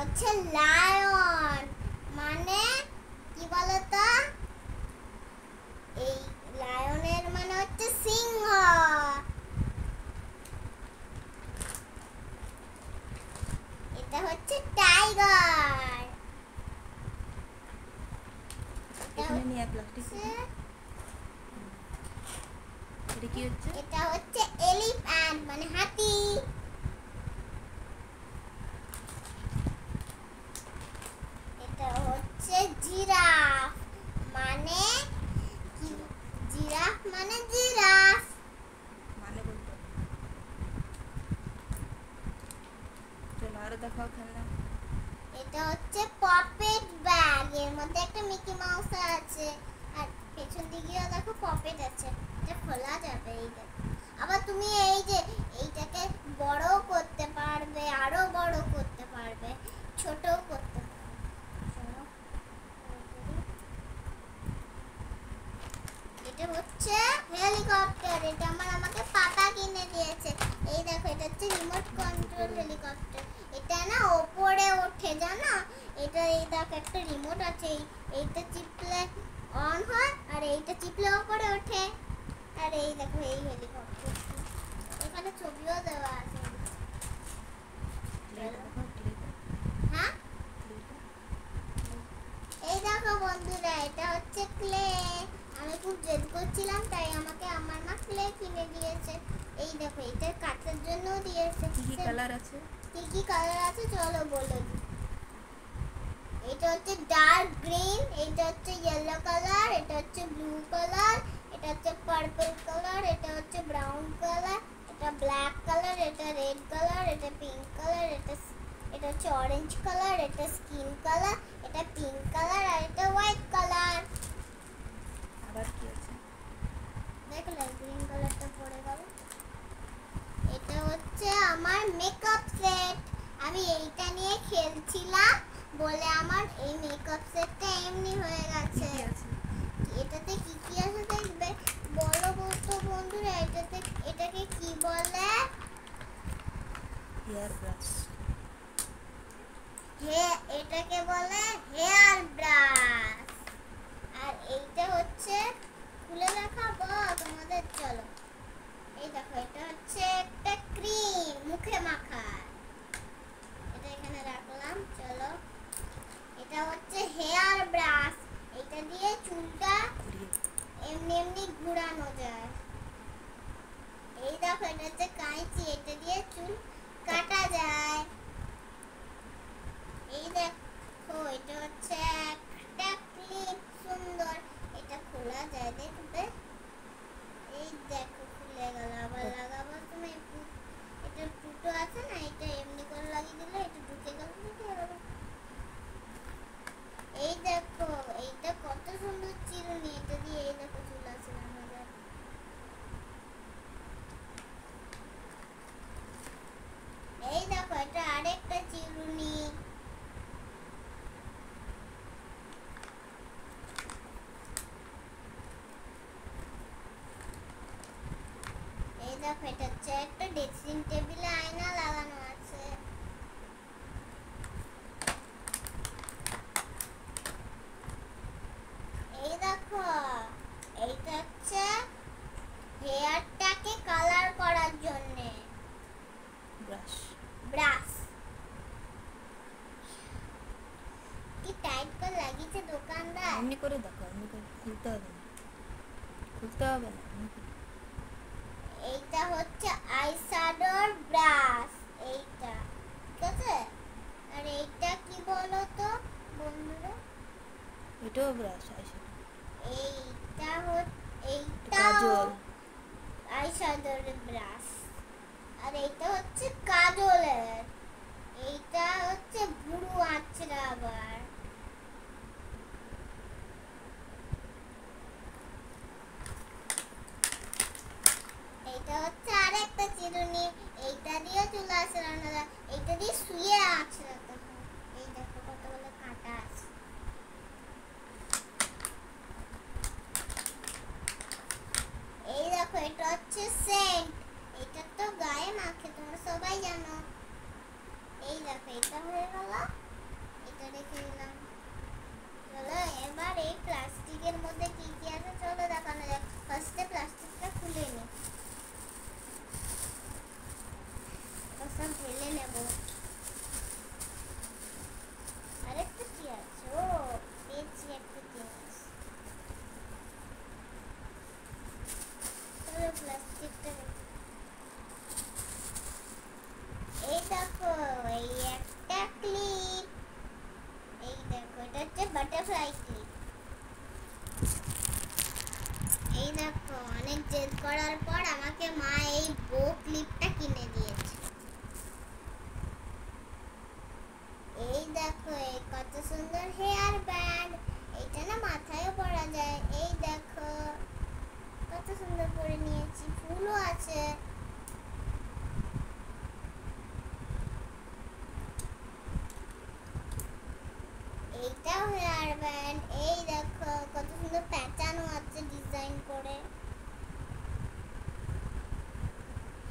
হচ্ছে লায়ন, মানে কি বলতো, এই লায়নের মানে হচ্ছে সিংহ। এটা হচ্ছে টাইগার। এখানে নিয়ে প্লাস্টিক এটা কি হচ্ছে? এটা হচ্ছে এলিফ্যান্ট মানে হাতি। এটা হচ্ছে জিরাফ, মানে জিরাফ মানে জিরাফ। মানে বলতে চলো আরো দেখাও খেলনা। এটা হচ্ছে পপেট ব্যাগ, এর মধ্যে একটা মিকি মাউস আছে, আর পেছন দিকেও দেখো পপেট আছে। এটা খোলা যাবে। এইটা আবার তুমি এই যে এইটাকে বড় করতে পারবে, আরো বড় করতে পারবে, ছোট করতে পারবে। এটা হচ্ছে হেলিকপ্টার, এটা আমাকে পাপা কিনে দিয়েছে। এই দেখো, এটা হচ্ছে রিমোট কন্ট্রোল হেলিকপ্টার। এটা না ওপরে ওঠে, জানো? এটা এই দেখো একটা রিমোট আছে, এইটা চিপলে অন হয়, আর এইটা চিপলে ওপরে ওঠে। আর এই দেখো এই হেলিকপ্টার, এখানে ছবিও দেওয়া আছে। হ্যাঁ, এই দেখো বন্ধুরা, এটা হচ্ছে ক্লে। আমি খুব জেদ করছিলাম, তাই আমাকে আমার মা ক্লে কিনে দিয়েছে। এই দেখো, এটা কাটার জন্য দিয়েছে। কি কি কালার আছে? কি কি কালার আছে চলো বলে দিই। এটা হচ্ছে ডার্ক গ্রিন, এটা হচ্ছে ইয়েলো কালার, এটা হচ্ছে ব্লু কালার, এটা হচ্ছে পার্পল কালার, এটা হচ্ছে ব্রাউন কালার, এটা ব্ল্যাক কালার, এটা রেড কালার, এটা পিঙ্ক কালার, এটা হচ্ছে অরেঞ্জ কালার, এটা স্কিন কালার, এটা পিঙ্ক কালার, আর এটা হোয়াইট কালার। আবার কি আছে? দেখলে গ্রিন কালারটা পড়ে গেল। এটা হচ্ছে আমার মেকআপ সেট। আমি এইটা নিয়ে খেলছিলাম বলে আমার এই মেকআপ সেটটা এমনি হয়ে গেছে। এটাতে কি কি আছে দেখবে, বলো বলতো বন্ধুরা, এটাকে কি বলে? Hair brush. এটাকে বলে হেয়ার ব্রাশ। আর এইটা হচ্ছে খুলে দেখাবো তোমাদের, চলো। এই দেখো, এটা হচ্ছে একটা ক্রিম মুখে মাখার, এটা এখানে রাখলাম। চলো, এটা হচ্ছে হেয়ার ব্রাশ, এটা দিয়ে চুলটা এমনি এমনি ঘোরানো যায়। এই দেখো, এটা হচ্ছে কাঁচি, এটা দিয়ে চুল কাটা যায়। এই দেখো, এটা হচ্ছে একটা ক্লিপ, সুন্দর, এটা খোলা যায়, দেখবে। এই দেখো খুলে গেল। আবার লাগাবার সময় এটা ফুটো আছে না, এটা এমনি করে লাগিয়ে দিলে এটা ঢুকে গেল। এই দেখো, এইটা কত সুন্দর চিরুনি, এটা দিয়ে এই দেখো চুল আছে আমাদের। এই দেখো, এটা আরেকটা চিরুনি। এই দেখো, এটা হচ্ছে একটা ড্রেসিং টেবিলে আয়না লাগানো আছে। এই দেখো, এইটা হচ্ছে হেয়ারটাকে কালার করার জন্য ব্রাশ। ব্রাশ। কি টাইট করে লাগিয়েছে দোকানদার। এমনি করে দেখো, এমনি করে খুলতে হবে না, খুলতে হবে না। এইটা হচ্ছে আইশ্যাডোর ব্রাশ, এইটা ঠিক আছে। আর এইটা কি বলো তো বন্ধুরা, এটাও ব্রাশ, আইশ্যাডো। এইটা কাজল। আইশ্যাডোর ব্রাশ। আর এইটা হচ্ছে কাজলের, এইটা হচ্ছে ভুরু আঁচড়া। আবার এইটা হচ্ছে আরেকটা চিরুনি, এইটা দিয়ে চুল আঁচড়ানো যায়, এইটা দিয়ে শুয়ে আঁচড়াতে হয়। এই দেখো কতগুলো কাঁটা আছে। এই দেখো, এটা হচ্ছে সেন্ট, এটা তো গায়ে মাখে, তোমরা সবাই জানো। এই দেখো, এটা হয়ে গেল। এটা রেখে দিলাম। চলো এবার এই প্লাস্টিকের মধ্যে কি কি আছে চলো দেখানো যাক। ফার্স্টে প্লাস্টিকটা খুলে নি, সব ঢেলে নেব। আরেকটা কি আছে, ও পেয়েছি একটা জিনিস। চলো প্লাস্টিকটা এই দেখো, এই একটা ক্লিপ, এই দেখো এটা হচ্ছে বাটারফ্লাই ক্লিপ। এই দেখো অনেক জেদ করার পর আমাকে মা এই বো ক্লিপটা কিনে দিয়েছে। এই দেখো এই কত সুন্দর হেয়ার ব্যান্ড, এটা না মাথায়ও পরা যায়। এই দেখো কত সুন্দর করে নিয়েছি, ফুলও আছে। এইটাও হেয়ার ব্যান্ড, এই দেখো কত সুন্দর প্যাঁচানো আছে ডিজাইন করে।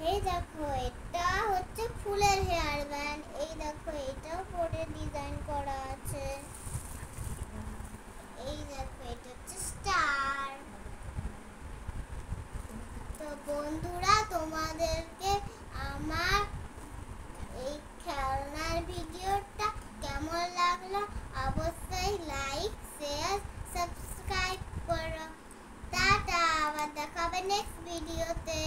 এই দেখো এটা হচ্ছে ফুলের হেয়ার ব্যান্ড, এই দেখো এটাও পরে ডিজাইন করা আছে। এই দেখো এটা হচ্ছে স্টার। তো বন্ধুরা তোমাদেরকে আমার এই খেলনার ভিডিওটা কেমন লাগলো অবশ্যই লাইক শেয়ার সাবস্ক্রাইব করো। টাটা, আবার দেখা হবে নেক্সট ভিডিওতে।